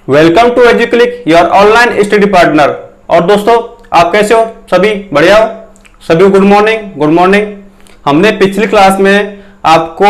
Welcome to Educlick your online study partner. और दोस्तों, आप कैसे हो? सभी बढ़िया हो? सभी गुड मॉर्निंग। Good morning. हमने पिछली क्लास में आपको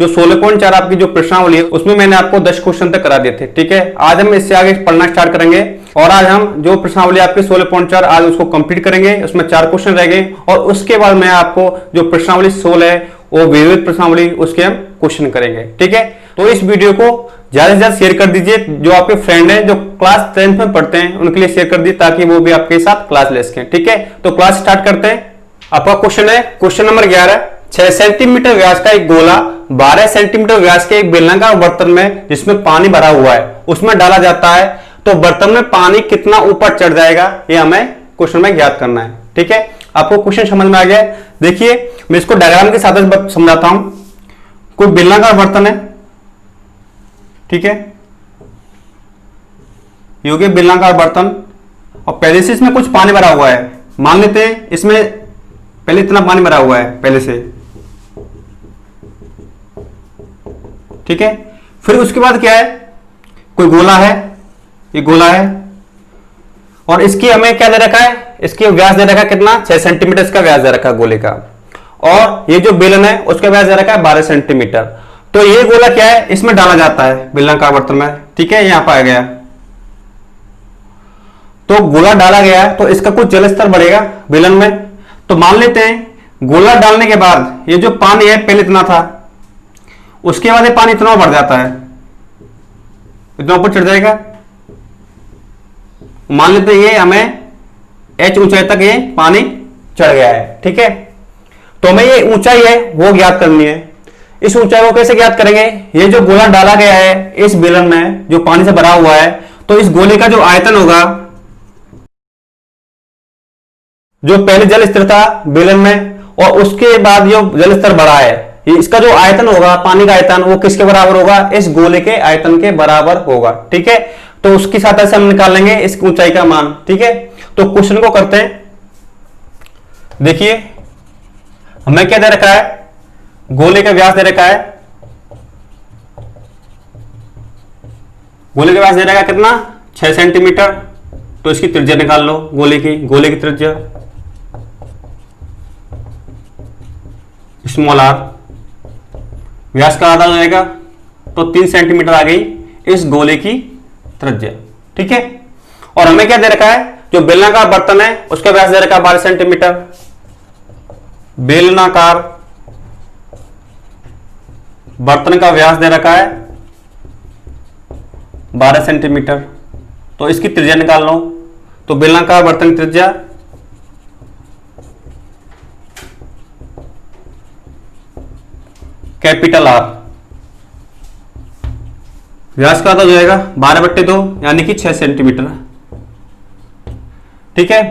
जो 16.4 आपकी जो प्रश्नावली है उसमें मैंने आपको 10 क्वेश्चन तक करा दिए थे। ठीक है, आज हम इससे आगे पढ़ना स्टार्ट करेंगे और आज हम जो प्रश्नावली आपकी 16.4 आज उसको कंप्लीट करेंगे। उसमें 4 क्वेश्चन रह गए और उसके बाद मैं आपको जो प्रश्नावली 16 है वो विविध प्रश्नावली उसके हम क्वेश्चन करेंगे। ठीक है, तो इस वीडियो को ज्यादा से ज्यादा शेयर कर दीजिए। जो आपके फ्रेंड हैं जो क्लास 10th में पढ़ते हैं उनके लिए शेयर कर दीजिए ताकि वो भी आपके साथ क्लास ले सकें। ठीक है, तो क्लास स्टार्ट करते हैं। आपका क्वेश्चन है क्वेश्चन नंबर 11। 6 सेंटीमीटर व्यास का एक गोला 12 सेंटीमीटर व्यास के एक बेलनाकार बर्तन में जिसमें पानी भरा हुआ है उसमें डाला जाता है तो बर्तन में पानी कितना ऊपर चढ़ जाएगा, ये हमें क्वेश्चन में ज्ञात करना है। ठीक है, आपको क्वेश्चन समझ में आ गया? देखिए, मैं इसको डायग्राम के साथ समझाता हूं। कोई बेलनाकार बर्तन है, ठीक है, ये हो गया बेलनाकार बर्तन और पहले से इसमें कुछ पानी भरा हुआ है। मान लेते हैं इसमें पहले इतना पानी भरा हुआ है पहले से, ठीक है। फिर उसके बाद क्या है, कोई गोला है, ये गोला है और इसकी हमें क्या दे रखा है, इसकी व्यास दे रखा है कितना, 6 सेंटीमीटर इसका व्यास दे रखा है गोले का। और ये जो बेलन है उसका व्यास दे रखा है 12 सेंटीमीटर। तो ये गोला क्या है, इसमें डाला जाता है बेलनाकार बर्तन में। ठीक है, यहां पर आ गया तो गोला डाला गया है तो इसका कुछ जल स्तर बढ़ेगा बेलन में। तो मान लेते हैं गोला डालने के बाद ये जो पानी है पहले इतना था, उसके बाद ये पानी इतना बढ़ जाता है, इतना ऊपर चढ़ जाएगा। मान लेते हैं ये हमें h ऊंचाई तक ये पानी चढ़ गया है। ठीक है, तो हमें ये ऊंचाई है वो ज्ञात करनी है। इस ऊंचाई को कैसे ज्ञात करेंगे, ये जो गोला डाला गया है इस बेलन में जो पानी से भरा हुआ है तो इस गोले का जो आयतन होगा, जो पहले जल स्तर था बेलन में और उसके बाद जो जल स्तर बढ़ा है, इसका जो आयतन होगा पानी का आयतन वो किसके बराबर होगा, इस गोले के आयतन के बराबर होगा। ठीक है, तो उसकी सहायता से हम निकाल लेंगे इस ऊंचाई का मान। ठीक है, तो क्वेश्चन को करते हैं। देखिए, हमें क्या दे रखा है, गोले का व्यास दे रखा है, गोले का व्यास दे रखा है कितना, 6 सेंटीमीटर। तो इसकी त्रिज्या निकाल लो, गोले की त्रिज्या स्मॉल आर, व्यास का आधा हो जाएगा तो 3 सेंटीमीटर आ गई इस गोले की त्रिज्या। ठीक है, और हमें क्या दे रखा है, जो बेलनाकार बर्तन है उसका व्यास दे रखा है 12 सेंटीमीटर। बेलनाकार बर्तन का व्यास दे रखा है 12 सेंटीमीटर। तो इसकी त्रिज्या निकाल लो, तो बेलनाकार बर्तन की त्रिज्या कैपिटल आर, व्यास का आधा हो जाएगा 12/2 यानी कि 6 सेंटीमीटर। ठीक है,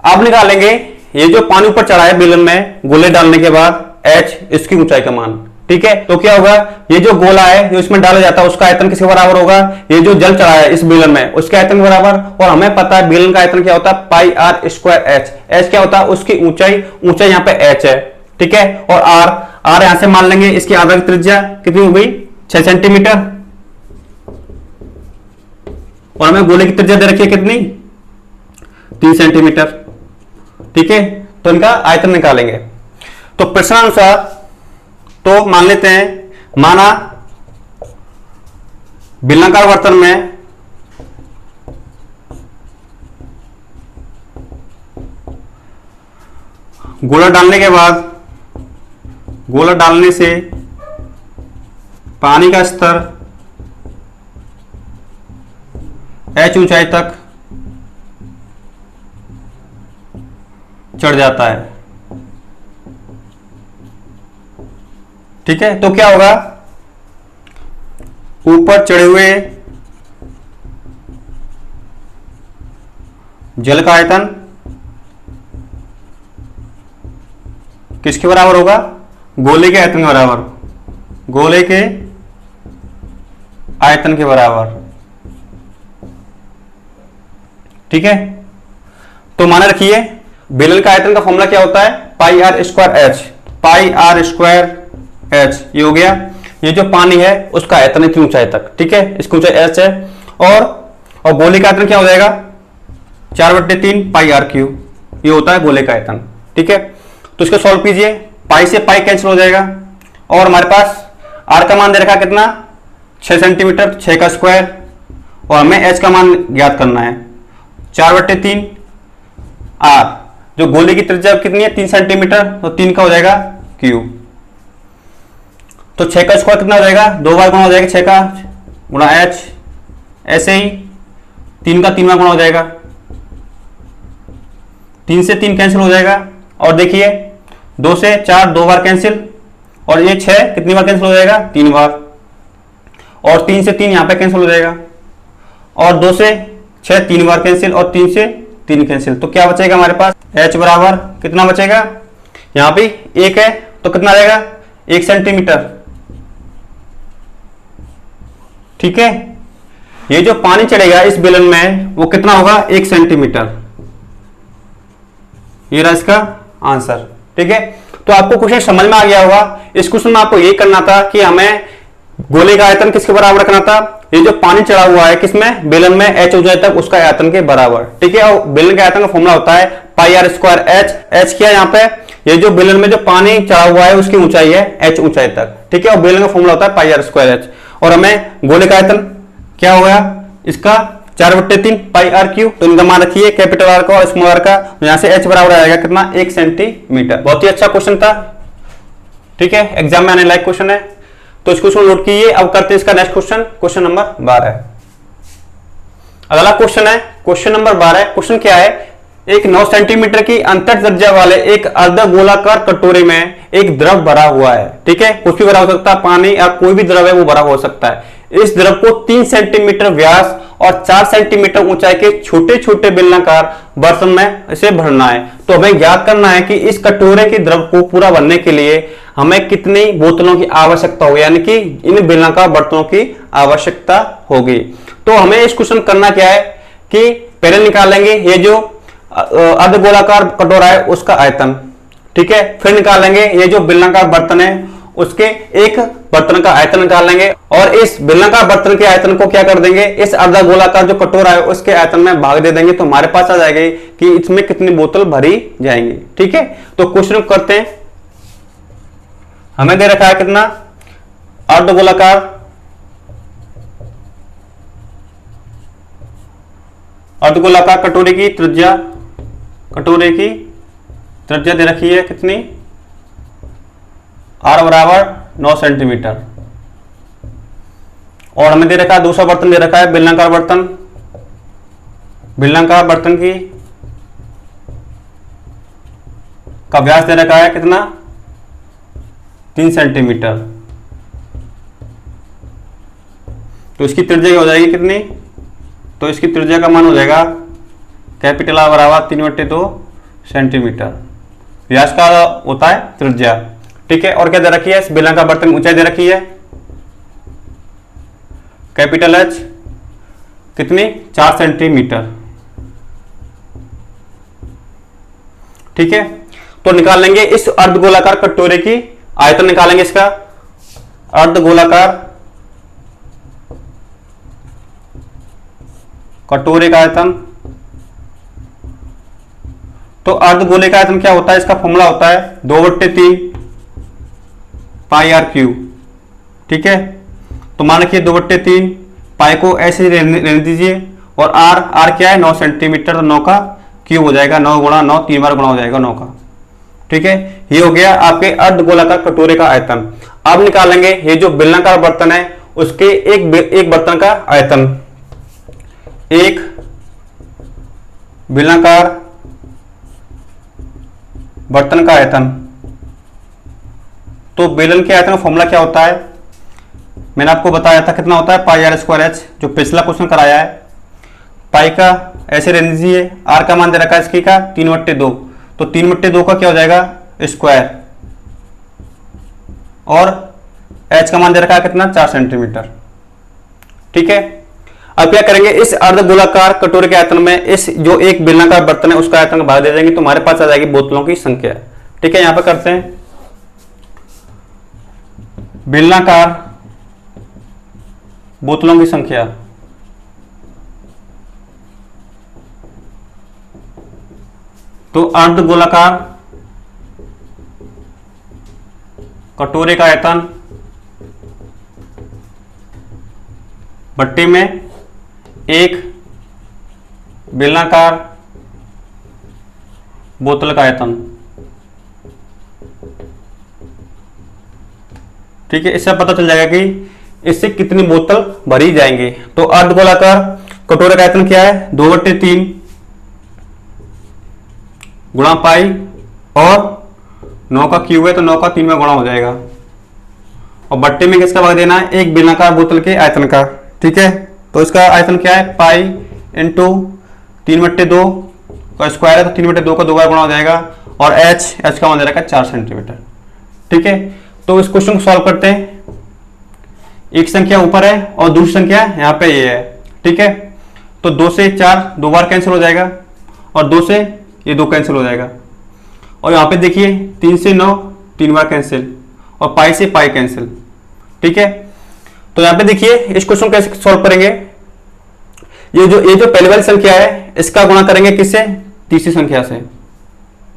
अब निकालेंगे ये जो पानी ऊपर चढ़ा है बेलन में गोले डालने के बाद h, इसकी ऊंचाई का मान। ठीक है, तो क्या होगा, ये जो गोला है जो इसमें डाला जाता है उसका आयतन किसके बराबर होगा, ये जो जल चढ़ा है इस बेलन में उसके आयतन के बराबर। और हमें पता है बेलन का आयतन क्या होता है, pi R square H. H क्या होता है, उसकी ऊंचाई, ऊंचाई यहाँ पे h है। ठीक है, और आर यहां से मान लेंगे, इसकी आधा की त्रिज्या कितनी हो गई, 6 सेंटीमीटर। और हमें गोले की त्रिज्या दे रखी है कितनी, 3 सेंटीमीटर। ठीक है, तो इनका आयतन निकालेंगे। तो प्रश्नानुसार तो मान लेते हैं, माना बेलनाकार बर्तन में गोला डालने के बाद, गोला डालने से पानी का स्तर h ऊंचाई तक चढ़ जाता है। ठीक है, तो क्या होगा, ऊपर चढ़े हुए जल का आयतन किसके बराबर होगा, गोले के आयतन के बराबर, गोले के आयतन के बराबर। ठीक है, तो माना रखिए बेलन का आयतन का फॉर्मूला क्या होता है, pi R square H. Pi R square H ये हो गया। ये जो पानी है उसका आयतन है इतनी ऊंचाई तक, ठीक है, इसकी ऊंचाई एच है और गोले का आयतन क्या हो जाएगा 4/3 पाई आर क्यूब, ये होता है गोले का आयतन। ठीक है, तो इसको सॉल्व कीजिए, पाई से पाई कैंसिल हो जाएगा और हमारे पास आर का मान दे रखा कितना 6 सेंटीमीटर, 6 का स्क्वायर, और हमें एच का मान ज्ञात करना है 4/3 आर, जो गोले की त्रिज्या कितनी है 3 सेंटीमीटर, तो 3 का हो जाएगा क्यूब। तो 6 का स्क्वायर कितना हो जाएगा, 2 बार गुणा हो जाएगा 6 का गुणा एच, ऐसे ही 3 का 3 बार गुणा हो जाएगा, 3 से 3 कैंसिल हो जाएगा, और देखिए 2 से 4 2 बार कैंसिल, और ये 6 कितनी बार कैंसिल हो जाएगा 3 बार, और 3 से 3 यहां पे कैंसिल हो जाएगा, और 2 से 6 3 बार कैंसिल, और 3 से 3 कैंसिल। तो क्या बचेगा हमारे पास h बराबर कितना बचेगा, यहां पे 1 है तो कितना रहेगा 1 सेंटीमीटर। ठीक है, ये जो पानी चढ़ेगा इस बेलन में वो कितना होगा 1 सेंटीमीटर। ये रहा इसका आंसर। ठीक है, तो आपको क्वेश्चन समझ में आ गया होगा। इस क्वेश्चन में आपको ये करना था कि हमें गोले का आयतन किसके बराबर रखना था, ये जो पानी चढ़ा हुआ है किसमें बेलन में h ऊंचाई तक, उसका आयतन के बराबर। ठीक है, और बेलन के आयतन का फॉर्मूला होता है pi R square H. H क्या है यहाँ पे, ये जो बेलन में जो पानी चढ़ा हुआ है उसकी ऊंचाई है h ऊंचाई तक। ठीक है, और बेलन का फॉर्मूला होता है पाई आर स्क्वायर एच, और हमें गोले का आयतन क्या हो गया इसका 4/3 पाई आर क्यूब। तो इनका मान रखिए कैपिटल आर का और स्मॉल आर का, यहां से h बराबर आएगा कितना 1 सेंटीमीटर। बहुत ही अच्छा क्वेश्चन था। ठीक है, एग्जाम में आने लायक क्वेश्चन है, तो इस क्वेश्चन नोट कीजिए। अब करते हैं इसका नेक्स्ट क्वेश्चन, क्वेश्चन नंबर 12। अगला क्वेश्चन है क्वेश्चन नंबर 12। क्वेश्चन क्या है, एक 9 सेंटीमीटर की अंतर त्रिज्या वाले एक अर्धगोलाकार कटोरे में एक द्रव भरा हुआ है। ठीक है, कुछ भी भरा हो सकता है, पानी या कोई भी द्रव है वो भरा हो सकता है। इस द्रव को 3 सेंटीमीटर व्यास और 4 सेंटीमीटर ऊंचाई के छोटे छोटे बेलनाकार बर्तन में इसे भरना है। तो हमें ज्ञात करना है कि इस कटोरे के द्रव को पूरा भरने के लिए हमें कितनी बोतलों की आवश्यकता होगी, यानी कि इन बेलनाकार बर्तनों की आवश्यकता होगी। तो हमें इस क्वेश्चन करना क्या है कि पहले निकालेंगे ये जो अर्धगोलाकार कटोरा है उसका आयतन। ठीक है, फिर निकालेंगे ये जो बेलनाकार बर्तन है उसके एक बर्तन का आयतन निकाल लेंगे, और इस बेलनाकार बर्तन के आयतन को क्या कर देंगे इस अर्धगोलाकार जो कटोरा है उसके आयतन में भाग दे देंगे। तो हमारे पास आ जाएगी कि इसमें कितनी बोतल भरी जाएंगी। ठीक है, तो क्वेश्चन करते हैं। हमें दे रखा है कितना अर्धगोलाकार कटोरे की त्रिज्या दे रखी है कितनी, r बराबर 9 सेंटीमीटर, और हमें दे रखा है दूसरा बर्तन दे रखा है बेलनाकार बर्तन की का व्यास दे रखा है कितना 3 सेंटीमीटर। तो इसकी त्रिज्या हो जाएगी कितनी, तो इसकी त्रिज्या का मान हो जाएगा कैपिटल R बराबर 3/2 सेंटीमीटर। व्यास का होता है त्रिज्या। ठीक है, और क्या दे रखी है इस बेलनाकार बर्तन की ऊंचाई दे रखी है कैपिटल H कितनी 4 सेंटीमीटर। ठीक है, तो निकाल लेंगे इस अर्धगोलाकार कटोरे की आयतन, निकालेंगे इसका अर्धगोलाकार कटोरे का आयतन। तो अर्धगोले का आयतन क्या होता है, इसका फॉर्मूला होता है 2/3 पाई आर क्यूब। ठीक है, तो मान रखिए 2/3 पाई को ऐसे रहने दीजिए, और आर क्या है 9 सेंटीमीटर, तो 9 का क्यूब हो जाएगा, 9 गुणा 9 3 बार गुणा हो जाएगा 9 का। ठीक है, ये हो गया आपके अर्धगोलाकार कटोरे का आयतन। अब निकालेंगे ये जो बेलनाकार बर्तन है उसके एक बर्तन का आयतन, एक बेलनाकार बर्तन का आयतन। तो बेलन के आयतन का फॉर्मूला क्या होता है, मैंने आपको बताया था कितना होता है पाई आर स्क्वायर एच, जो पिछला क्वेश्चन कराया है। पाई का ऐसे रहने दीजिए, आर का मान दे रखा है इसकी का 3/2, तो 3/2 का क्या हो जाएगा स्क्वायर, और एच का मान दे रखा है कितना 4 सेंटीमीटर। ठीक है, अब क्या करेंगे इस अर्धगोलाकार कटोरे के आयतन में इस जो एक बेलनाकार बर्तन है उसका आयतन भाग दे देंगे, तो हमारे पास आ जाएगी बोतलों की संख्या। ठीक है, यहां पर करते हैं बेलनाकार बोतलों की संख्या। तो अर्ध गोलाकार कटोरे का आयतन भट्टी में एक बेलनाकार बोतल का आयतन। ठीक है, इससे पता चल जाएगा कि इससे कितनी बोतल भरी जाएंगी। तो अर्धगोलाकार कटोरे का आयतन क्या है, 2/3 गुणा पाई, और 9 का क्यूब है तो 9 का 3 में गुणा हो जाएगा। और बट्टे में किसका भाग देना है, एक बेलनाकार बोतल के आयतन का। ठीक है, तो इसका आयतन क्या है, पाई इंटू 3/2 का स्क्वायर है तो 3/2 का 2 बार गुणा हो जाएगा, और h का मान दे रखा है 4 सेंटीमीटर। ठीक है, तो इस क्वेश्चन को सॉल्व करते हैं। एक संख्या ऊपर है और दूसरी संख्या यहाँ पे ये है। ठीक है, तो 2 से 4 2 बार कैंसिल हो जाएगा, और 2 से ये 2 कैंसिल हो जाएगा। और यहाँ पे देखिए 3 से 9 3 बार कैंसिल, और पाई से पाई कैंसिल। ठीक है, तो यहाँ पे देखिए इस क्वेश्चन को कैसे सॉल्व करेंगे। ये जो पहली वाली संख्या है इसका गुणा करेंगे किससे, तीसरी संख्या से।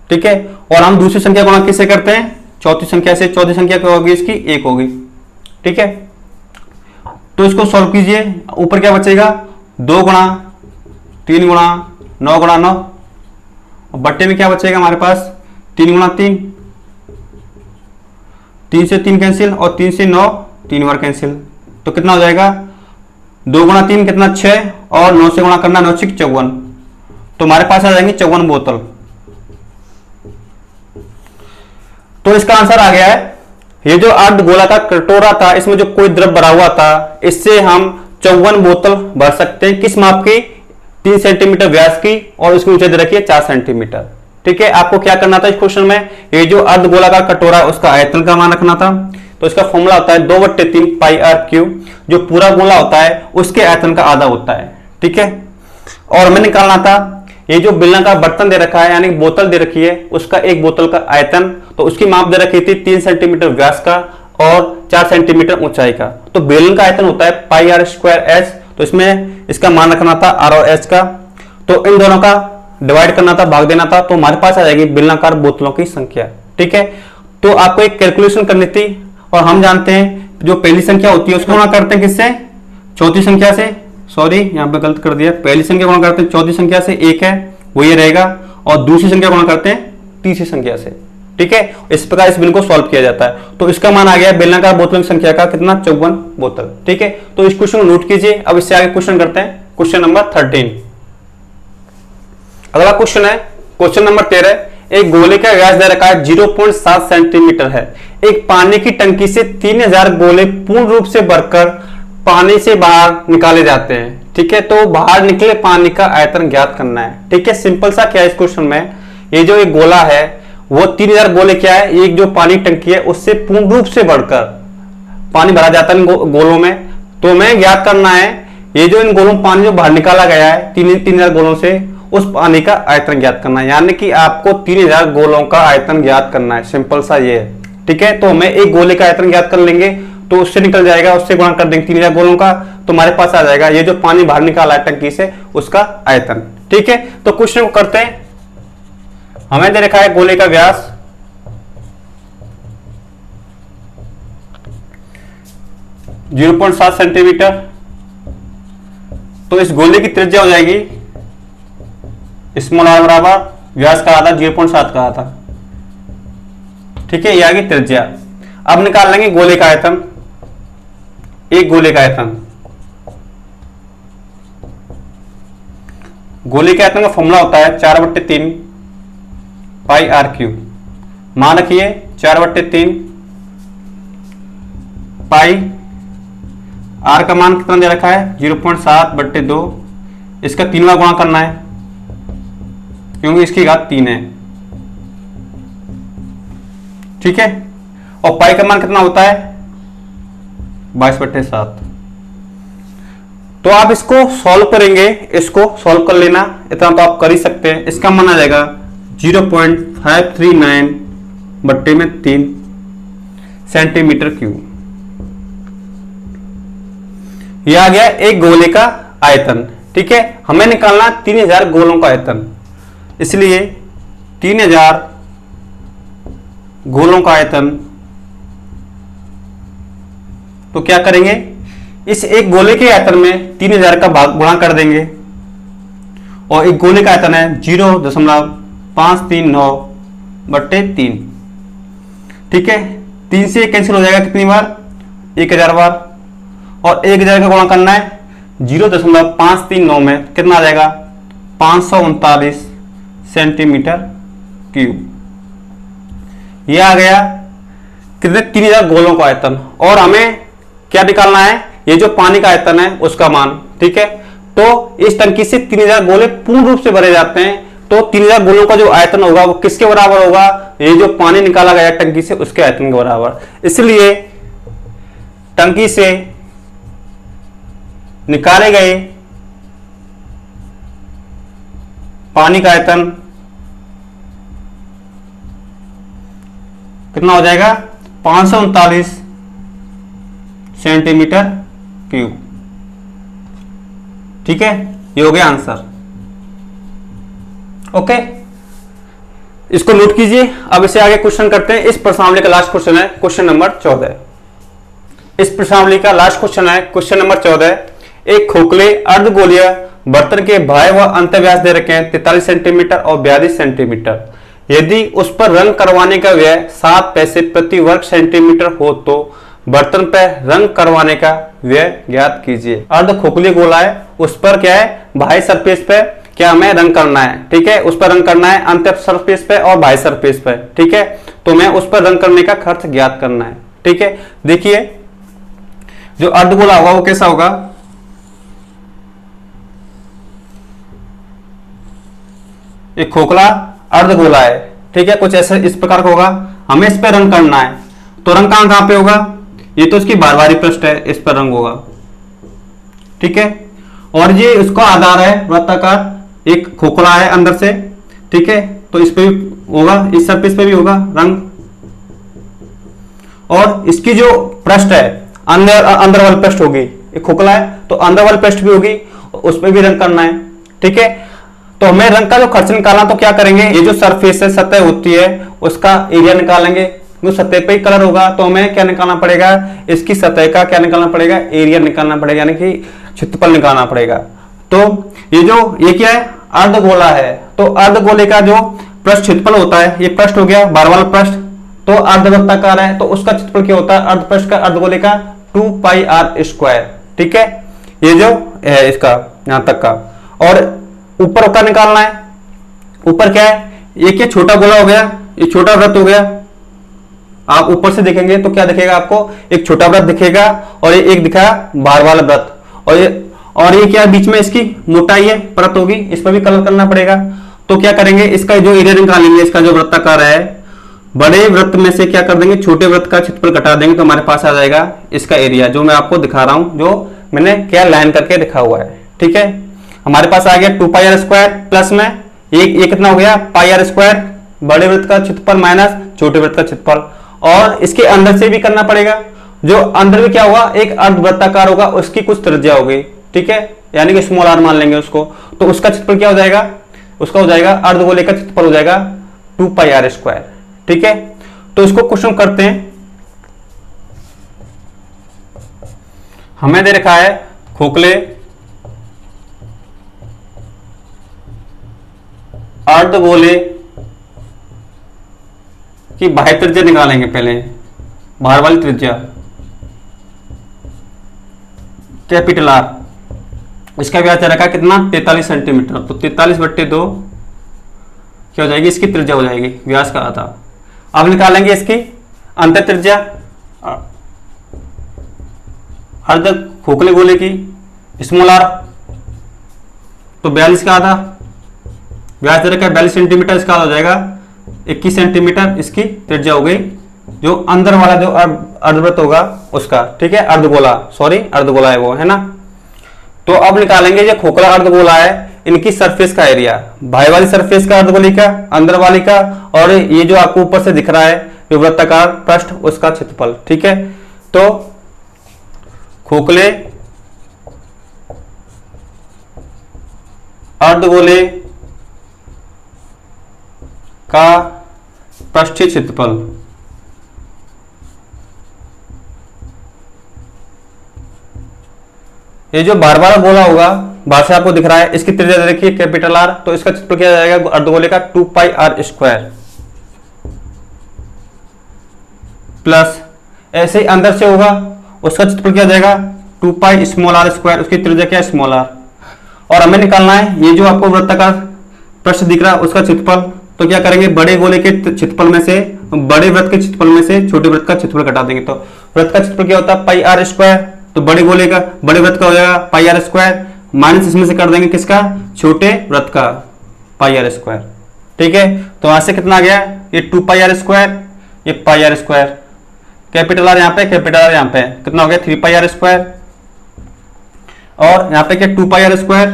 ठीक है, और हम दूसरी संख्या गुणा किससे करते हैं, चौथी संख्या से। चौथी संख्या क्या होगी, इसकी 1 होगी। ठीक है, तो इसको सॉल्व कीजिए। ऊपर क्या बचेगा, 2 गुणा 3 गुणा 9 गुणा 9, और बट्टे में क्या बचेगा हमारे पास, 3 गुणा 3, 3 से 3 कैंसिल, और 3 से 9 3 बार कैंसिल। तो कितना हो जाएगा, 2 गुणा 3 कितना 6, और 9 से गुणा करना 9 से 54, तो हमारे पास आ जाएंगे 54 बोतल। तो इसका आंसर आ गया है। ये जो अर्ध गोलाकार कटोरा था इसमें जो कोई द्रव भरा हुआ था, इससे हम 54 बोतल भर सकते हैं। किस माप की, 3 सेंटीमीटर व्यास की, और उसकी ऊंचाई दे रखी है 4 सेंटीमीटर। ठीक है, आपको क्या करना था इस क्वेश्चन में, ये जो अर्ध गोलाकार कटोरा उसका आयतन का मान रखना था। तो इसका फॉर्मूला होता है 2/3 पाई आर क्यूब, जो पूरा गोला होता है उसके आयतन का आधा होता है। ठीक है, और हमें निकालना था ये जो बेलनाकार बर्तन दे रखा है यानी बोतल दे रखी है उसका एक बोतल का आयतन, तो उसकी माप दे रखी थी 3 सेंटीमीटर व्यास का और 4 सेंटीमीटर ऊंचाई का। तो बेलन का आयतन होता है पाई आर स्क्वायर एच, तो इसमें इसका मान रखना था आर और एच का। तो इन दोनों का डिवाइड करना था, भाग देना था, तो हमारे पास आ जाएगी बेलनाकार बोतलों की संख्या। ठीक है, तो आपको एक कैलकुलेशन करनी थी, और हम जानते हैं जो पहली संख्या होती है उसको गुणा करते हैं किससे, चौथी संख्या से। सॉरी यहाँ पे गलत कर दिया, पहली संख्या गुणा करते हैं चौथी संख्या से, 1 है वो ये रहेगा, और दूसरी संख्या गुणा करते हैं तीसरी संख्या से। ठीक है, इस प्रकार इस बिल को सॉल्व किया जाता है। तो इसका मान आ गया बेलनाकार बोतलों की संख्या का कितना, 54 बोतल। ठीक है, तो इस क्वेश्चन को नोट कीजिए। अब इससे आगे क्वेश्चन करते हैं, क्वेश्चन नंबर 13। अगला क्वेश्चन है क्वेश्चन नंबर 13। एक गोले का व्यास दे रखा है 0.7 सेंटीमीटर है। एक पानी की टंकी से 3000 गोले पूर्ण रूप से भरकर पानी से बाहर निकाले जाते हैं। ठीक है, तो बाहर निकले पानी का आयतन ज्ञात करना है। ठीक है, सिंपल सा क्या है इस क्वेश्चन में, ये जो एक गोला है वो 3000 गोले क्या है, एक जो पानी टंकी है उससे पूर्ण रूप से बढ़कर पानी भरा जाता है इन गोलों में। तो हमें ज्ञात करना है ये जो इन गोलों में पानी जो बाहर निकाला गया है 3000 गोलों से, उस पानी का आयतन ज्ञात करना है। यानी कि आपको 3000 गोलों का आयतन ज्ञात करना है, सिंपल सा ये है। ठीक है, तो हमें एक गोले का आयतन ज्ञात कर लेंगे, तो उससे निकल जाएगा, उससे गुणा कर देंगे 3000 गोलों का, तो हमारे पास आ जाएगा ये जो पानी बाहर निकाला है टंकी से उसका आयतन। ठीक है, तो क्वेश्चन को करते हैं। हमें दे रखा है गोले का व्यास 0.7 सेंटीमीटर, तो इस गोले की त्रिज्या हो जाएगी स्मॉल आर बराबर व्यास का आधा 0.7 का आधा। ठीक है, ये आ गई त्रिज्या। अब निकाल लेंगे गोले का आयतन, एक गोले का आयतन। गोले के आयतन का फॉर्मूला होता है 4/3 पाई आर क्यूब। मान रखिए 4/3 पाई, आर का मान कितना दे रखा है 0.7/2, इसका 3वां गुणा करना है क्योंकि इसकी घात 3 है। ठीक है, और पाई का मान कितना होता है 22/7। तो आप इसको सॉल्व करेंगे, इसको सॉल्व कर लेना, इतना तो आप कर ही सकते हैं। इसका मान आ जाएगा 0.539/3 सेंटीमीटर क्यूब। यह आ गया एक गोले का आयतन। ठीक है, हमें निकालना 3000 गोलों का आयतन, इसलिए 3000 गोलों का आयतन, तो क्या करेंगे, इस एक गोले के आयतन में 3000 का भाग गुणा कर देंगे, और एक गोले का आयतन है 0.539/3। ठीक है, 3 से कैंसिल हो जाएगा कितनी बार, 1000 बार, और 1000 का गुणा करना है 0.539 में, कितना आ जाएगा 539 सेंटीमीटर क्यूब। ये आ गया कितने, 3000 गोलों का आयतन। और हमें क्या निकालना है, ये जो पानी का आयतन है उसका मान। ठीक है, तो इस टंकी से 3000 गोले पूर्ण रूप से भरे जाते हैं, तो 3000 गोलों का जो आयतन होगा वो किसके बराबर होगा, ये जो पानी निकाला गया टंकी से उसके आयतन के बराबर। इसलिए टंकी से निकाले गए पानी का आयतन कितना हो जाएगा, 539 सेंटीमीटर क्यूब। ठीक है, ये हो गया आंसर। ओके, इसको नोट कीजिए। अब इसे आगे क्वेश्चन करते हैं। इस प्रश्नावली का लास्ट क्वेश्चन है क्वेश्चन नंबर 14। इस प्रश्नावली का लास्ट क्वेश्चन है क्वेश्चन नंबर 14। एक खोखले अर्धगोलीय बर्तन के बाह्य व अंतर्व्यास दे रखे हैं 43 सेंटीमीटर और 42 सेंटीमीटर। यदि उस पर रंग करवाने का व्यय 7 पैसे प्रति वर्ग सेंटीमीटर हो तो बर्तन पर रंग करवाने का व्यय ज्ञात कीजिए। अर्ध खोखली गोला है, उस पर क्या है, बाह्य सरफेस पे क्या हमें रंग करना है। ठीक है, उस पर रंग करना है अंत सरफेस पे और बाह्य सरफेस पे। ठीक है, तो मैं उस पर रंग करने का खर्च ज्ञात करना है। ठीक है, देखिए जो अर्धगोला होगा वो कैसा होगा, एक खोखला अर्धगोला है। ठीक है, कुछ ऐसे इस प्रकार का होगा, हमें इस पर रंग करना है, तो रंग कहां पे होगा, ये तो इसकी बारवारी पृष्ठ है, इस पर रंग होगा। ठीक है, और ये इसका आधार है वृत्ताकार, एक खोखला है अंदर से। ठीक है, तो इस पे भी होगा, इस सरफेस पे भी होगा रंग, और इसकी जो पृष्ठ है अंदर वाली पृष्ठ होगी, एक खोखला है तो अंदर वाली पृष्ठ भी होगी, उस पर भी रंग करना है। ठीक है, तो हमें रंग का जो खर्च निकालना, तो क्या करेंगे, ये जो सरफेस है, सतह होती है, उसका एरिया निकालेंगे। जो सतह पे ही कलर होगा तो हमें क्या निकालना पड़ेगा, इसकी सतह का क्या निकालना पड़ेगा, एरिया निकालना पड़ेगा, यानी कि क्षेत्रफल निकालना पड़ेगा। तो ये क्या है, अर्धगोला है, तो अर्धगोले का जो पृष्ठ क्षेत्रफल होता है, ये पृष्ठ हो गया बार वाला पृष्ठ, तो अर्धवृत्ताकार है, तो उसका क्षेत्रफल क्या होता है, अर्धपृष्ठ का, अर्धगोले का 2πr²। ठीक है, ये जो है इसका यहां तक का, और ऊपर का निकालना है। ऊपर क्या है, ये क्या छोटा गोला हो गया, ये छोटा वृत्त हो गया। आप ऊपर से देखेंगे तो क्या दिखेगा आपको, एक छोटा वृत्त दिखेगा, और ये एक दिखा बार वाला वृत्त, और ये क्या बीच में इसकी मोटाई है, परत होगी, इस पर भी कलर करना पड़ेगा। तो क्या करेंगे, इसका जो एरिया निकालेंगे, इसका जो वृत्ताकार है, बड़े वृत्त में से क्या कर देंगे, छोटे वृत्त का क्षेत्रफल घटा देंगे, तो हमारे पास आ जाएगा इसका एरिया, जो मैं आपको दिखा रहा हूं, जो मैंने क्या लाइन करके दिखा हुआ है। ठीक है, हमारे पास आ गया 2πr² प्लस में एक कितना हो गया πr², बड़े वृत्त का क्षेत्रफल माइनस छोटे वृत्त का क्षेत्रफल, और इसके अंदर से भी करना पड़ेगा। जो अंदर में क्या होगा, एक अर्धवृत्ताकार होगा, उसकी कुछ त्रिज्या होगी। ठीक है, यानी कि स्मॉल आर मान लेंगे उसको, तो उसका क्षेत्रफल क्या हो जाएगा, उसका हो जाएगा अर्धगोले का क्षेत्रफल हो जाएगा 2πr²। ठीक है, तो इसको क्वेश्चन करते हैं। हमें दे रखा है खोखले अर्धगोले की बाह्य त्रिज्या निकालेंगे, पहले बाहर वाली त्रिज्या कैपिटल आर, इसका व्यास रखा कितना 43 सेंटीमीटर, तो 43/2 क्या हो जाएगी, इसकी त्रिज्या हो जाएगी, व्यास का आधा। अब निकालेंगे इसकी अंतर त्रिज्या अर्ध खोखले गोले की, स्मॉल आर, तो 42 का आधा, व्यास दे रखा है 42 सेंटीमीटर, इसका हो जाएगा 21 सेंटीमीटर, इसकी त्रिज्या हो गई, जो अंदर वाला जो अर्धवृत्त होगा उसका। ठीक है, अर्धगोला, सॉरी अर्धगोला है वो, है ना। तो अब निकालेंगे जो खोखला अर्धगोला है, इनकी सरफेस का एरिया, बाहर वाली सरफेस का अर्धगोली का, अंदर वाली का, और ये जो आपको ऊपर से दिख रहा है जो वृत्ताकार पृष्ठ, उसका क्षेत्रफल। ठीक है, तो खोखले अर्धगोले का पृष्ठीय क्षेत्रफल। ये जो बार बार गोला होगा, बाहर से आपको दिख रहा है, इसकी त्रिज्या देखिए कैपिटल आर, तो इसका क्षेत्रफल क्या जाएगा अर्धगोले का 2 पाई आर स्क्वायर, प्लस ऐसे ही अंदर से होगा उसका क्षेत्रफल क्या जाएगा 2 पाई स्मॉल आर स्क्वायर, उसकी त्रिज्या क्या है स्मॉल आर। और हमें निकालना है ये जो आपको वृत्ताकार पृष्ठ दिख रहा है उसका क्षेत्रफल, तो क्या करेंगे बड़े गोले के क्षेत्रफल में से, बड़े वृत्त के क्षेत्रफल में से छोटे वृत्त का क्षेत्रफल घटा देंगे, तो वृत्त का क्षेत्रफल क्या होता है पाई आर स्क्वायर, तो बड़े गोले का बड़े वृत्त का हो जाएगा पाई आर स्क्वायर, माइनस इसमें से कर देंगे किसका छोटे वृत्त का पाई आर स्क्वायर। ठीक है, तो यहां से कितना आ गया ये 2 पाई आर स्क्वायर, ये पाई आर स्क्वायर, कैपिटल आर यहाँ पे कैपिटल आर यहाँ पे कितना हो गया 3 पाई आर स्क्वायर, और यहाँ पे क्या 2 पाई आर स्क्वायर,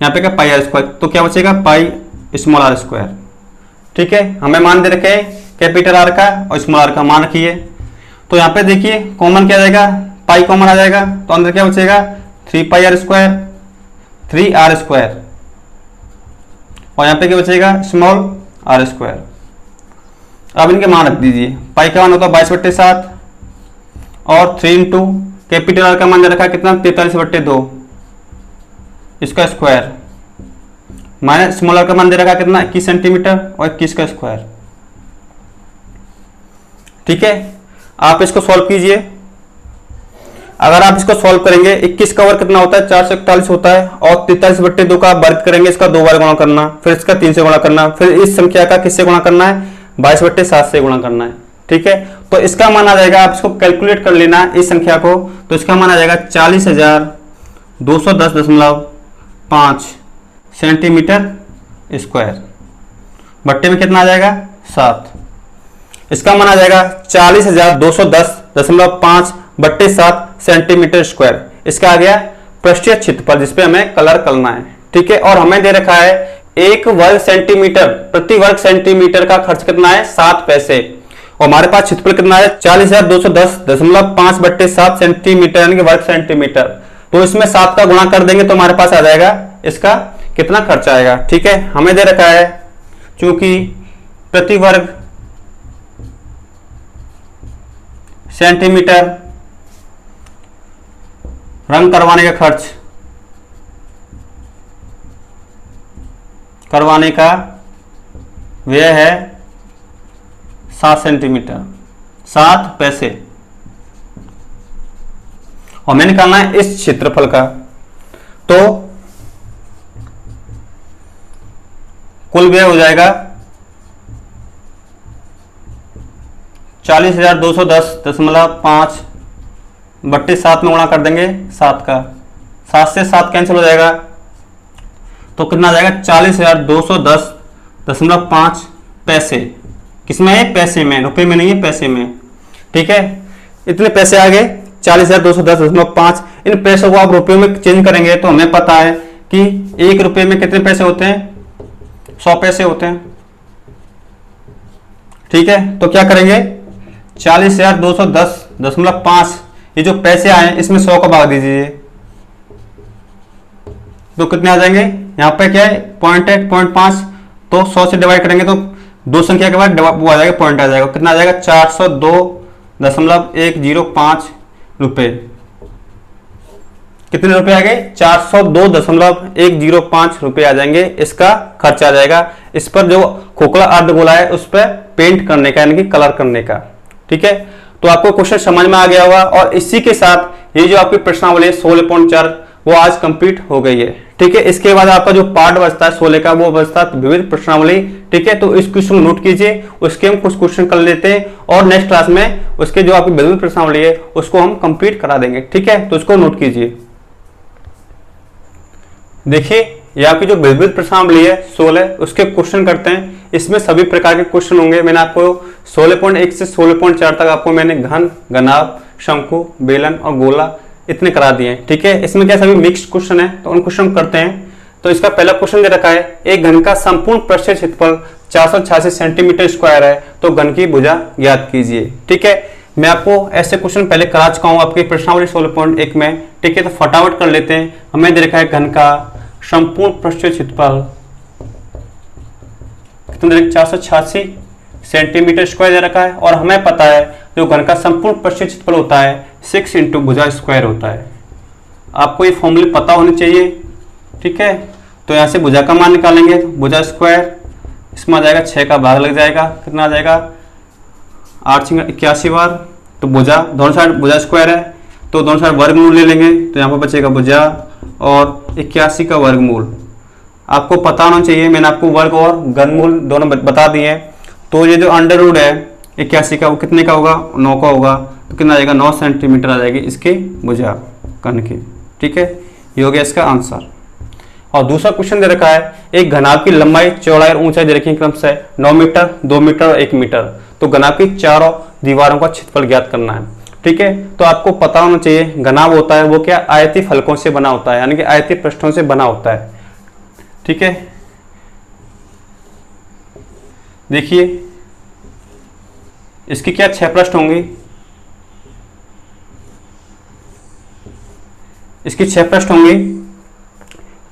यहाँ पे क्या पाई आर स्क्वायर, तो क्या बचेगा पाई स्मॉल आर स्क्वायर। ठीक है, हमें मान दे रखे कैपिटल आर का और स्मॉल आर का मान रखिए, तो यहाँ पे देखिए कॉमन क्या जाएगा पाई कॉमन आ जाएगा, तो अंदर क्या बचेगा 3 पाई आर स्क्वायर 3 आर स्क्वायर, और यहाँ पे क्या बचेगा स्मॉल आर स्क्वायर। अब इनके मान रख दीजिए, पाई का मान होता है 22/7 और 3 इंटू कैपिटल आर का मान दे रखा है कितना 43/2 इसका स्क्वायर, माइनस स्मॉल आर का मान दे रखा है कितना 21 सेंटीमीटर और 21 का स्क्वायर। ठीक है, आप इसको सॉल्व कीजिए, अगर आप इसको सॉल्व करेंगे 21 का वर्ग कितना होता है 441 होता है, और 43/2 का वर्ग करेंगे इसका 2 बार गुणा करना, फिर इसका 3 से गुणा करना, फिर इस संख्या का किससे गुणा करना है 22/7 से गुणा करना है। ठीक है, तो इसका मान आ जाएगा, आप इसको कैलकुलेट कर लेना इस संख्या को, तो इसका मान आ जाएगा 40,210.5 सेंटीमीटर स्क्वायर, बट्टे में कितना आ जाएगा 7, इसका मान आ जाएगा 40,210.5/7 सेंटीमीटर स्क्वायर। इसका आ गया पृष्ठीय क्षेत्रफल जिसपे हमें कलर करना है। ठीक है, और हमें दे रखा है 1 वर्ग सेंटीमीटर प्रति वर्ग सेंटीमीटर का खर्च कितना है 7 पैसे, और हमारे पास क्षेत्रफल कितना है 40,210.5/7 सेंटीमीटर यानी कि वर्ग सेंटीमीटर, तो इसमें 7 का गुणा कर देंगे तो हमारे पास आ जाएगा इसका कितना खर्च आएगा। ठीक है, हमें दे रखा है चूंकि प्रति वर्ग सेंटीमीटर रंग करवाने का खर्च करवाने का व्यय है 7 सेंटीमीटर 7 पैसे, और हमें निकालना है इस क्षेत्रफल का, तो कुल व्यय हो जाएगा 40,210.5/7 में गुणा कर देंगे 7 का, 7 से 7 कैंसिल हो जाएगा, तो कितना आ जाएगा 40,210.5 पैसे, किसमें है पैसे में, रुपए में नहीं है पैसे में। ठीक है, इतने पैसे आ गए 40,210.5, इन पैसों को आप रुपयों में चेंज करेंगे तो हमें पता है कि 1 रुपये में कितने पैसे होते हैं 100 पैसे होते हैं। ठीक है, तो क्या करेंगे 40,210.5 ये जो पैसे आए इसमें 100 का भाग दीजिए, तो कितने आ जाएंगे, यहाँ पे क्या है पॉइंट है 0.5, तो 100 से डिवाइड करेंगे तो दो संख्या के बाद वो आ जाएगा पॉइंट आ जाएगा, कितना आ जाएगा 402.105 रुपए। कितने रुपए आ गए 402.105 रुपए आ जाएंगे, इसका खर्च आ जाएगा। इस पर जो खोखला अर्धगोला है उस पर पेंट करने का यानी कि कलर करने का। ठीक है, तो आपको क्वेश्चन समझ में आ गया होगा, और इसी के साथ ये जो आपकी प्रश्नावली 16.4 वो आज कंप्लीट हो गई है। ठीक है, इसके बाद आपका जो पार्ट बचता है 16 का वो बचता है विविध प्रश्नावली। ठीक है, तो इस क्वेश्चन को नोट कीजिए, उसके हम कुछ क्वेश्चन कर लेते हैं और नेक्स्ट क्लास में उसके जो आपकी विविध प्रश्नावली है उसको हम कंप्लीट करा देंगे। ठीक है, तो इसको नोट कीजिए। देखिए ये आपकी जो विविध प्रश्नावली है 16 उसके क्वेश्चन करते हैं। इसमें सभी प्रकार के क्वेश्चन होंगे। मैंने आपको 16.1 से 16.4 तक आपको मैंने घन, घनाभ, शंकु, बेलन और गोला इतने करा दिए हैं। ठीक है, इसमें क्या सभी मिक्स्ड क्वेश्चन है, तो उन क्वेश्चन करते हैं। तो इसका पहला क्वेश्चन दे रखा है, एक घन का संपूर्ण पृष्ठीय क्षेत्रफल 486 सेंटीमीटर स्क्वायर है, तो घन की भुजा ज्ञात कीजिए। ठीक है, मैं आपको ऐसे क्वेश्चन पहले करा चुका हूं आपकी प्रश्नावली 16.1 में। ठीक है, तो फटाफट कर लेते हैं। हमें दे रखा है घन का संपूर्ण पृष्ठीय क्षेत्रफल कितना 486 सेंटीमीटर स्क्वायर दे रखा है। और हमें पता है जो घन का संपूर्ण पृष्ठीय क्षेत्रफल होता है 6 × भुजा स्क्वायर होता है। आपको ये फॉर्मूले पता होने चाहिए, ठीक है। तो यहाँ से भुजा का मान निकालेंगे, भुजा स्क्वायर इसमें आ जाएगा 6 का भाग लग जाएगा, कितना आ जाएगा 8 × 81 बार। तो भुजा दोनों साइड भुजा स्क्वायर है तो दोनों साइड वर्गमूल ले लेंगे, तो यहाँ पर बचेगा भुजा और 81 का वर्गमूल। आपको पता होना चाहिए, मैंने आपको वर्ग और घनमूल दोनों बता दिए हैं। तो ये जो अंडर रूट है 81 का वो कितने का होगा 9 का होगा, तो कितना आ जाएगा 9 सेंटीमीटर आ जाएगी इसकी भुजा घन की, ठीक है। ये हो गया इसका आंसर। और दूसरा क्वेश्चन दे रखा है एक घनाभ की लंबाई चौड़ाई और ऊंचाई दे रखी है क्रमशः 9 मीटर 2 मीटर और 1 मीटर। तो घनाभ की चारों दीवारों का क्षेत्रफल ज्ञात करना है, ठीक है। तो आपको पता होना चाहिए घनाभ होता है वो क्या आयतीय फलकों से बना होता है, यानी कि आयतीय पृष्ठों से बना होता है, ठीक है। देखिए इसकी क्या 6 पृष्ठ होंगे, इसकी 6 पृष्ठ होंगी,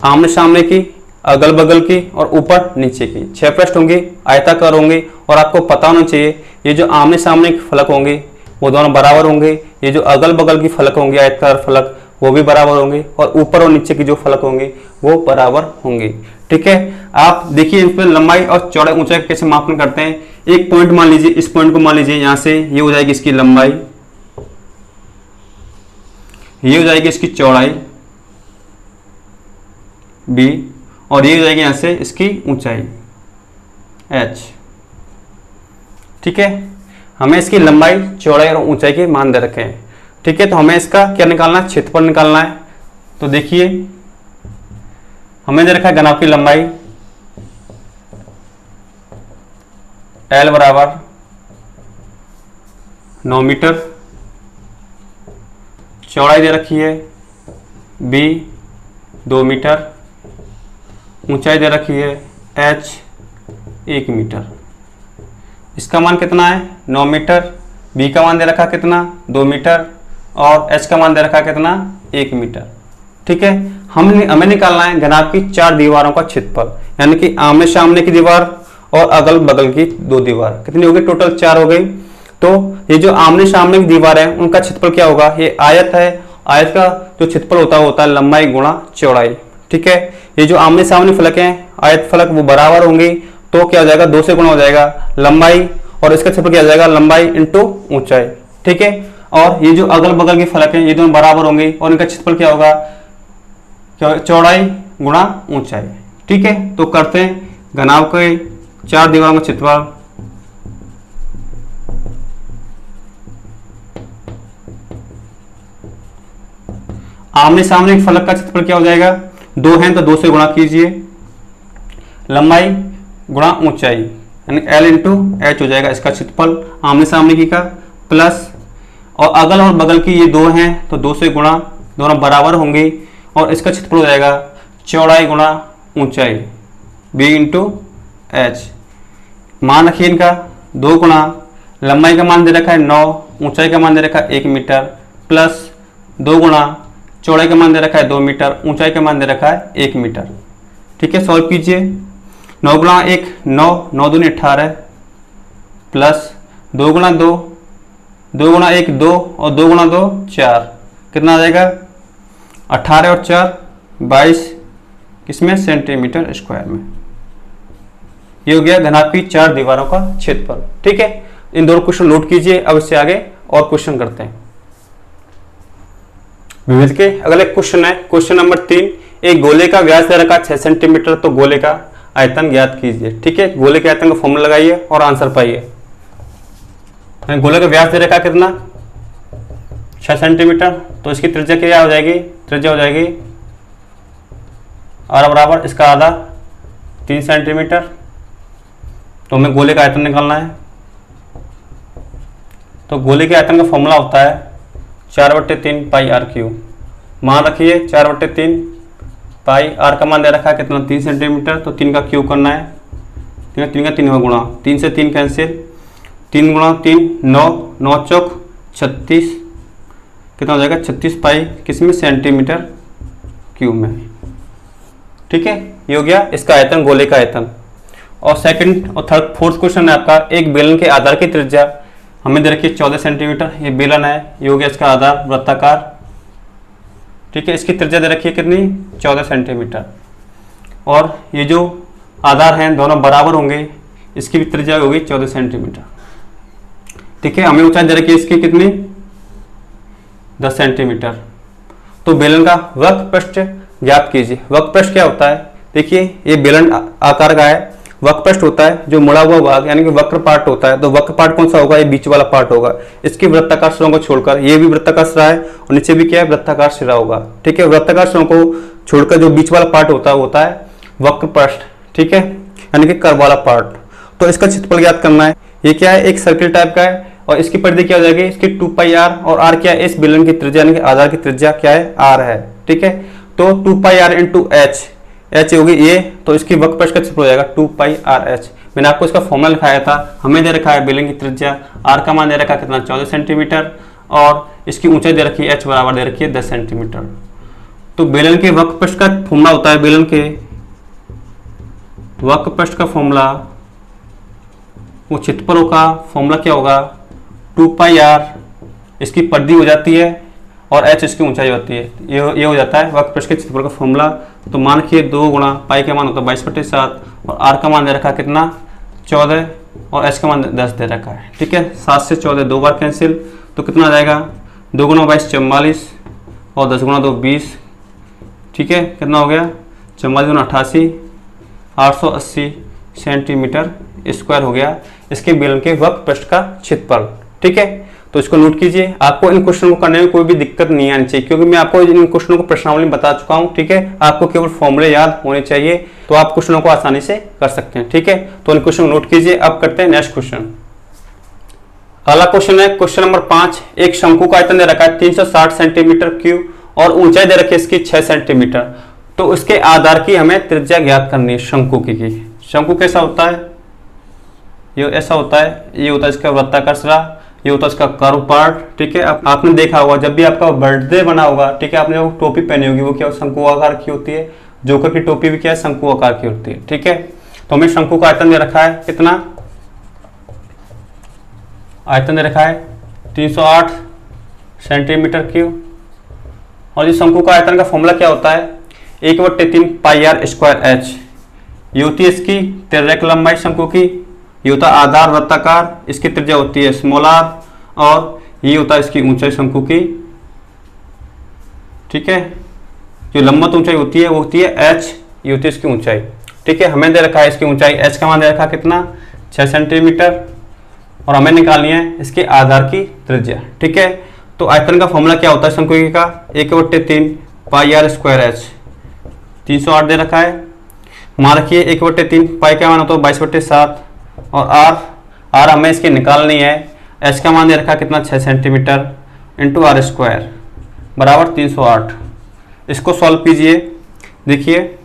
आमने सामने की, अगल बगल की और ऊपर नीचे की 6 पृष्ठ होंगी, आयताकार होंगे। और आपको पता होना चाहिए ये जो आमने सामने के फलक होंगे वो दोनों बराबर होंगे, ये जो अगल बगल की फलक होंगे आयताकार फलक वो भी बराबर होंगे, और ऊपर और नीचे की जो फलक होंगे वो बराबर होंगे, ठीक है। आप देखिए इसमें लंबाई और चौड़ाई ऊंचाई कैसे मापन करते हैं। एक पॉइंट मान लीजिए, इस पॉइंट को मान लीजिए, यहां से ये हो जाएगी इसकी लंबाई, ये हो जाएगी इसकी चौड़ाई b, और ये हो जाएगी यहां से इसकी ऊंचाई h, ठीक है। हमें इसकी लंबाई चौड़ाई और ऊंचाई के मान दे रखे हैं, ठीक है। तो हमें इसका क्या निकालना है, क्षेत्रफल निकालना है। तो देखिए हमें दे रखा है घनाभ की लंबाई L बराबर 9 मीटर, चौड़ाई दे रखी है b 2 मीटर, ऊंचाई दे रखी है h 1 मीटर। इसका मान कितना है 9 मीटर, b का मान दे रखा कितना 2 मीटर और h का मान दे रखा कितना 1 मीटर, ठीक है। हमें निकालना है घनाभ की 4 दीवारों का क्षेत्रफल, यानी कि आमने सामने की दीवार और अगल बगल की 2 दीवार, कितनी हो गई टोटल 4 हो गई। तो ये जो आमने सामने की दीवार है उनका क्षेत्रफल क्या होगा, ये आयत है, आयत का जो क्षेत्रफल होता है लंबाई गुणा चौड़ाई, ठीक है। ये जो आमने सामने फलक हैं आयत फलक वो बराबर होंगे, तो क्या हो जाएगा 2 से गुणा हो जाएगा लंबाई, और इसका क्षेत्रफल क्या हो जाएगा लंबाई इंटू ऊंचाई, ठीक है। और ये जो अगल बगल के फलक हैं ये दोनों बराबर होंगे और इनका क्षेत्रफल क्या होगा चौड़ाई गुणा ऊंचाई, ठीक है। तो करते हैं घनाभ के 4 दीवारों का क्षेत्रफल। आमने सामने फलक का क्षेत्रफल क्या हो जाएगा 2 हैं तो 2 से गुणा कीजिए, लंबाई गुणा ऊंचाई यानी L इंटू एच हो जाएगा इसका क्षेत्रफल आमने सामने की का, प्लस और अगल और बगल की ये 2 हैं तो 2 से गुणा, दोनों बराबर होंगे और इसका क्षेत्रफल हो जाएगा चौड़ाई गुणा ऊंचाई b इंटू एच। मान रखिए इनका 2 गुणा लंबाई का मान दे रखा है 9, ऊंचाई का मान दे रखा है 1 मीटर, प्लस 2 गुणा चौड़ाई का मान दे रखा है 2 मीटर, ऊंचाई का मान दे रखा है 1 मीटर, ठीक है। सॉल्व कीजिए, 9 गुणा 1 9, 9 दूनी 18, प्लस 2 गुणा 2, 2 गुणा 1 2 और 2 गुणा 2 4, कितना आ जाएगा 18 और 4 22 किसमें सेंटीमीटर स्क्वायर में। ये हो गया घनाभ की 4 दीवारों का क्षेत्रफल, ठीक है। इन दोनों क्वेश्चन नोट कीजिए। अब इससे आगे और क्वेश्चन करते हैं। विविध के अगले क्वेश्चन है क्वेश्चन नंबर 3, एक गोले का व्यास दे रखा 6 सेंटीमीटर, तो गोले का आयतन ज्ञात कीजिए, ठीक है। गोले के आयतन का फॉर्मूला लगाइए और आंसर पाइए। गोले का व्यास दे रखा कितना 6 सेंटीमीटर, तो इसकी त्रिज्या क्या हो जाएगी, त्रिज्या हो जाएगी r बराबर इसका आधा 3 सेंटीमीटर। तो हमें गोले का आयतन निकालना है, तो गोले के आयतन का फॉर्मूला होता है 4/3 पाई r क्यूब। मान रखिए 4/3 पाई, r का मान दे रखा है कितना 3 सेंटीमीटर, तो 3 का क्यूब करना है, 3 का 3 का गुणा, 3 से 3 कैंसिल, 3 गुणा 3 9, 9 चौक 36, कितना हो जाएगा 36 पाई किसमें सेंटीमीटर क्यूब में, ठीक है। ये हो गया इसका आयतन, गोले का आयतन। और सेकंड और थर्ड फोर्थ क्वेश्चन है आपका, एक बेलन के आधार की त्रिज्या हमें दे रखी है 14 सेंटीमीटर। ये बेलन है, ये हो गया इसका आधार वृत्ताकार, ठीक है। इसकी त्रिज्या दे रखी है कितनी, 14 सेंटीमीटर। और ये जो आधार हैं दोनों बराबर होंगे, इसकी भी त्रिज्या होगी 14 सेंटीमीटर, ठीक है। हमें ऊंचाई दे रखी है इसकी कितनी, 10 सेंटीमीटर। तो बेलन का वक्रपृष्ठ ज्ञात कीजिए। वक्रपृष्ठ क्या होता है, देखिए ये बेलन आकार का है, वक्रपृष्ठ होता है जो मुड़ा हुआ भाग यानी कि वक्र पार्ट होता है। तो वक्र पार्ट कौन सा होगा, ये बीच वाला पार्ट होगा। इसकी वृत्ताकार सिरों को छोड़कर ये भी वृत्ताकार सिरा है और नीचे भी क्या है, वृत्ताकार सिरा होगा, ठीक है। वृत्ताकार सिरों को छोड़कर जो बीच वाला पार्ट होता है वक्रपृष्ठ, ठीक है, यानी कि कर्व वाला पार्ट। तो इसका क्षेत्रफल ज्ञात करना है। ये क्या है, एक सर्किल टाइप का है और इसकी परिधि क्या हो जाएगी, इसकी 2πr और r क्या है, इस बेलन की त्रिज्या यानी कि आधार की त्रिज्या क्या है, r है, ठीक है। तो 2πr इंटू h होगी ये, तो इसकी वक्रपृष्ठ का क्षेत्रफल हो जाएगा 2πrh। मैंने आपको इसका फॉर्मूला लिखाया था, हमें दे रखा है बेलन की त्रिज्या, r का मान दे रखा है कितना, 14 सेंटीमीटर और इसकी ऊंचाई दे रखी है h बराबर दे रखी है 10 सेंटीमीटर। तो बेलन के वक्रपृष्ठ का फॉर्मूला होता है, बेलन के वक्रपृष्ठ का फॉर्मूला, वो क्षेत्रफलों का फॉर्मूला क्या होगा, 2πr, इसकी परिधि हो जाती है और h इसकी ऊंचाई होती है। ये हो जाता है वक्रपृष्ठ के क्षेत्रफल का फॉर्मूला। तो मान रखिए 2 गुणा पाई का मान होता है 22/7 और r का मान दे रखा है कितना, 14 और h का मान 10 दे रखा है, ठीक है। 7 से 14 दो बार कैंसिल, तो कितना आ जाएगा, 2 गुणा 22 44 और 10 गुणा 2 20, ठीक है। कितना हो गया, 44 गुणा 88, 880 सेंटीमीटर स्क्वायर हो गया इसके बेलन के वक्रपृष्ठ का क्षेत्रफल, ठीक है। तो इसको नोट कीजिए। आपको इन क्वेश्चन को करने में कोई भी दिक्कत नहीं आनी चाहिए, क्योंकि मैं आपको इन क्वेश्चनों को प्रश्नावली में बता चुका हूं, ठीक है। आपको केवल फॉर्मूले याद होने चाहिए, तो आप क्वेश्चनों को आसानी से कर सकते हैं, ठीक है। तो इन क्वेश्चन को नोट कीजिए। अब करते हैं नेक्स्ट क्वेश्चन। अगला क्वेश्चन है क्वेश्चन नंबर 5। एक शंकु का आयतन दे रखा है 360 सेंटीमीटर क्यूब और ऊंचाई दे रखी है इसकी 6 सेंटीमीटर। तो इसके आधार की हमें त्रिज्या ज्ञात करनी है शंकु की। शंकु कैसा होता है, ये ऐसा होता है, ये होता है इसका वृत्ताकार सिरा, ये होता है इसका कर्व पार्ट, ठीक है। आपने देखा होगा जब भी आपका बर्थडे बना होगा, ठीक है, आपने वो टोपी पहनी होगी, वो क्या शंकु आकार की होती है। जोकर की टोपी भी क्या है, शंकु आकार की होती है, ठीक है। तो हमें शंकु का आयतन दे रखा है कितना, आयतन दे रखा है 308 सेंटीमीटर क्यूब। और इस शंकु का आयतन का फॉर्मूला क्या होता है, 1/3πr²h। ये होती है इसकी तिर्यक लंबाई शंकु की, ये होता है आधार वृत्ताकार, इसकी त्रिज्या होती है स्मॉल r, और ये होता है इसकी ऊंचाई शंकु की, ठीक है। जो लंबवत ऊंचाई होती है वो होती है h, ये होती है इसकी ऊंचाई, ठीक है। हमें दे रखा है इसकी ऊंचाई, h का मान दे रखा कितना, 6 सेंटीमीटर, और हमें निकालनी है इसके आधार की त्रिज्या, ठीक है। तो आयतन का फॉर्मूला क्या होता है शंकु का, 1/3πr²h। 308 दे रखा है, मान रखिए 1/3 पाई का मान होता है 22/7 और r हमें इसकी निकालनी है। h का मान दे रखा कितना, 6 सेंटीमीटर इंटू r² बराबर 308। इसको सॉल्व कीजिए। देखिए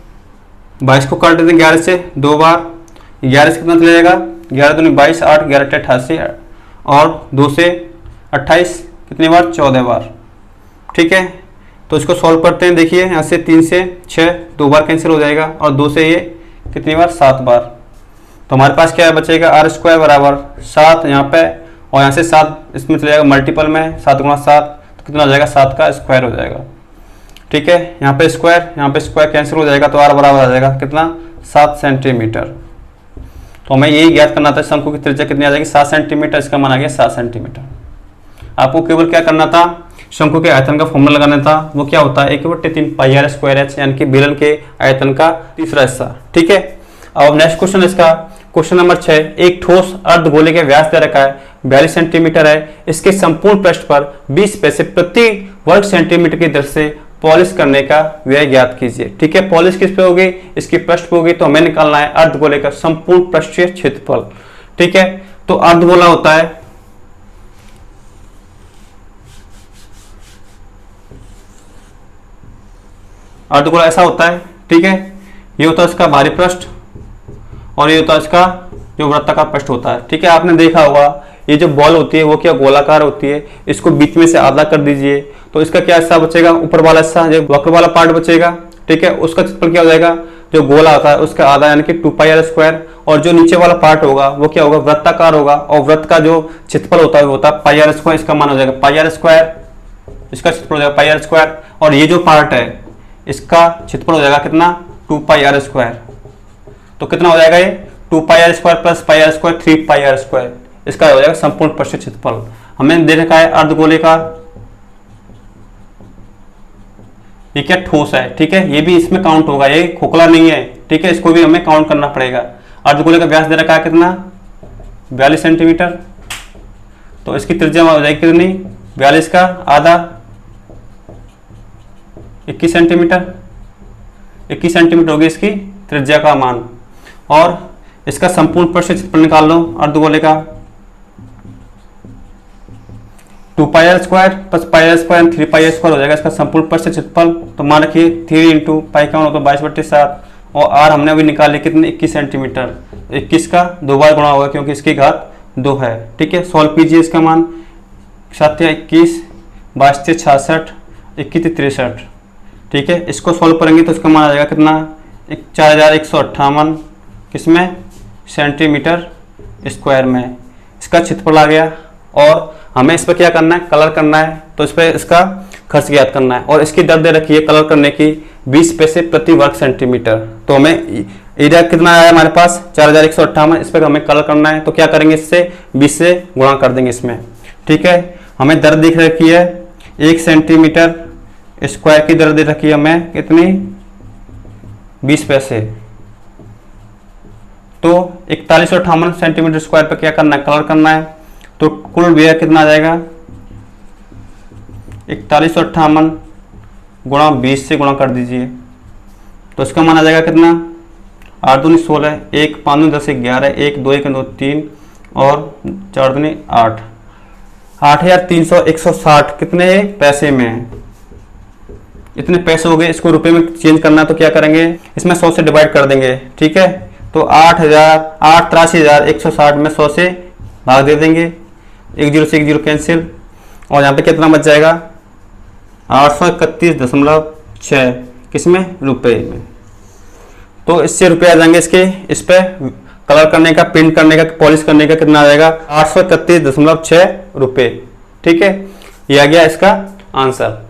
22 को काट देते हैं 11 से 2 बार, 11 से कितना चला जाएगा, 11 दूनी 22, 8 11 88 और 2 से 28 कितनी बार, 14 बार, ठीक है। तो इसको सॉल्व करते हैं। देखिए यहाँ से 3 से 6 2 बार कैंसिल हो जाएगा और 2 से ये कितनी बार, 7 बार। तो हमारे पास क्या बचेगा, r² बराबर 7 यहाँ पे, और यहाँ से 7 इसमें चले जाएगा मल्टीपल में, 7 गुणा 7 तो कितना हो जाएगा, 7 का स्क्वायर हो जाएगा, ठीक है। यहाँ पे स्क्वायर कैंसिल हो जाएगा, तो r बराबर आ जाएगा कितना, 7 सेंटीमीटर। तो हमें यही ज्ञात करना था शंकु की त्रिज्या कितनी आ जाएगी, 7 सेंटीमीटर। इसका मान आ गया 7 सेंटीमीटर। आपको केवल क्या करना था, शंकु के आयतन का फॉर्मूला लगाना था। वो क्या होता है, 1/3πr²h, यानी कि बेलन के आयतन का तीसरा हिस्सा, ठीक है। अब नेक्स्ट क्वेश्चन इसका क्वेश्चन नंबर 6। एक ठोस अर्धगोले के व्यास दे रखा है 42 सेंटीमीटर है। इसके संपूर्ण पृष्ठ पर 20 पैसे प्रति वर्ग सेंटीमीटर की दर से पॉलिश करने का व्यय ज्ञात कीजिए, ठीक है। पॉलिश किस पे होगी, इसकी पृष्ठ पे होगी। तो हमें निकालना है अर्धगोले का संपूर्ण पृष्ठीय क्षेत्रफल, ठीक है। तो अर्धगोला होता है, अर्धगोला ऐसा होता है, ठीक है। ये होता है इसका बाहरी पृष्ठ और ये होता है इसका जो वृत्ताकार पृष्ठ होता है, ठीक है। आपने देखा होगा ये जो बॉल होती है वो क्या गोलाकार होती है। इसको बीच में से आधा कर दीजिए, तो इसका क्या हिस्सा बचेगा, ऊपर वाला हिस्सा जो वक्र वाला पार्ट बचेगा, ठीक है। उसका क्षेत्रफल क्या हो जाएगा, जो गोला होता है उसका आधा यानी कि 2πr², और जो नीचे वाला पार्ट होगा वो क्या होगा, वृत्ताकार होगा, और वृत्त का जो क्षेत्रफल होता है वो होता है πr², इसका मान हो जाएगा πr², इसका क्षेत्रफल हो जाएगा πr², और ये जो पार्ट है इसका क्षेत्रफल हो जाएगा कितना, 2πr²। तो कितना हो जाएगा ये 2πr² प्लस πr², 3πr², इसका हो जाएगा संपूर्ण पृष्ठ क्षेत्रफल। हमें दे रखा है अर्धगोले का, ये क्या ठोस है, ठीक है, ये भी इसमें काउंट होगा, ये खोखला नहीं है, ठीक है, इसको भी हमें काउंट करना पड़ेगा। अर्धगोले का व्यास दे रखा है कितना, 42 सेंटीमीटर, तो इसकी त्रिज्या हो जाएगी कितनी, 42 का आधा 21 सेंटीमीटर, 21 सेंटीमीटर होगी इसकी त्रिज्या का मान। और इसका संपूर्ण पृष्ठ क्षेत्रफल निकाल लो अर्धगोले का, 2πr² प्लस πr² 3πr² हो जाएगा इसका संपूर्ण पृष्ठ क्षेत्रफल। तो मान रखिए 3 इंटू पाई का मान होगा 22/7, और आर हमने अभी निकाले कितने, 21 सेंटीमीटर, 21 का 2 बार गुणा होगा क्योंकि इसकी घात 2 है, ठीक है। सॉल्व कीजिए इसका मान, 7 या 21, 22 से 66, 21 63, ठीक है। इसको सॉल्व करेंगे तो इसका मान आ जाएगा कितना, 4158 किसमें, सेंटीमीटर स्क्वायर में, इसका क्षेत्रफल आ गया। और हमें इस पर क्या करना है, कलर करना है, तो इस पर इसका खर्च ज्ञात करना है, और इसकी दर दे रखी है कलर करने की 20 पैसे प्रति वर्ग सेंटीमीटर। तो हमें एरिया कितना आया हमारे पास, 4158, इस पर हमें कलर करना है, तो क्या करेंगे, इससे 20 से गुणा कर देंगे इसमें, ठीक है। हमें दर दिख रखी है 1 सेंटीमीटर स्क्वायर की दर दे रखी है हमें कितनी, 20 पैसे, तो 4158 सेंटीमीटर स्क्वायर पर क्या करना है, कलर करना है। तो कुल व्यय कितना आ जाएगा, 4158 गुणा 20 से गुणा कर दीजिए, तो इसका मान आ जाएगा कितना, 8 दूनी 16, 1 5 दूनी 10 11, 1 2 1 2 3 और 4 दूनी 8, 8360 कितने पैसे में है, इतने पैसे हो गए। इसको रुपए में चेंज करना है तो क्या करेंगे, इसमें 100 से डिवाइड कर देंगे, ठीक है। तो 83,160 में 100 से भाग दे देंगे, 1 0 से 1 0 कैंसिल, और यहाँ पे कितना बच जाएगा, 831.6 किसमें, रुपए में। तो इससे रुपये आ जाएंगे इसके, इस पे कलर करने का, पेंट करने का, पॉलिश करने का कितना आ जाएगा, 831.6 रुपये, ठीक है। ये आ गया इसका आंसर,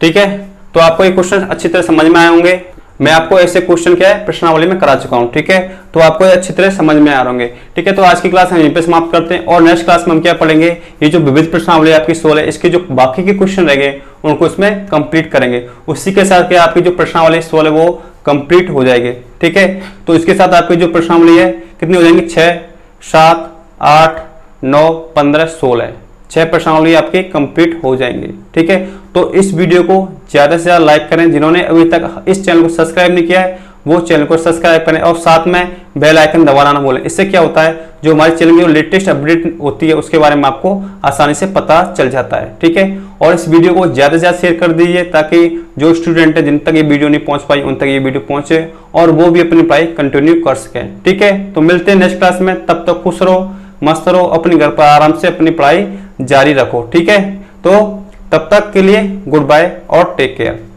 ठीक है। तो आपको ये क्वेश्चन अच्छी तरह समझ में आए होंगे। मैं आपको ऐसे क्वेश्चन क्या है प्रश्नावली में करा चुका हूं, ठीक है, तो आपको अच्छी तरह समझ में आ रहे होंगे, ठीक है। तो आज की क्लास हम यहीं पे समाप्त करते हैं, और नेक्स्ट क्लास में हम क्या पढ़ेंगे, ये जो विविध प्रश्नावली आपकी 16 है, इसके जो बाकी के क्वेश्चन रह गए उनको इसमें कंप्लीट करेंगे। उसी के साथ क्या आपकी जो प्रश्नावली 16 वो कंप्लीट हो जाएगी, ठीक है। तो इसके साथ आपकी जो प्रश्नावली है कितनी हो जाएंगी, 6 7 8 9 15 16, 6 प्रश्नावली आपकी कंप्लीट हो जाएंगे, ठीक है। तो इस वीडियो को ज्यादा से ज्यादा लाइक करें, जिन्होंने अभी तक इस चैनल को सब्सक्राइब नहीं किया है वो चैनल को सब्सक्राइब करें, और साथ में बेल आइकन दबाना ना भूलें। इससे क्या होता है, जो हमारे चैनल में जो लेटेस्ट अपडेट होती है उसके बारे में आपको आसानी से पता चल जाता है, ठीक है। और इस वीडियो को ज्यादा से ज्यादा शेयर कर दीजिए, ताकि जो स्टूडेंट है जिन तक ये वीडियो नहीं पहुंच पाई उन तक ये वीडियो पहुंचे, और वो भी अपनी पढ़ाई कंटिन्यू कर सकें, ठीक है। तो मिलते हैं नेक्स्ट क्लास में, तब तक खुश रहो, मस्त रहो, अपने घर पर आराम से अपनी पढ़ाई जारी रखो, ठीक है। तो तब तक के लिए गुड बाय और टेक केयर।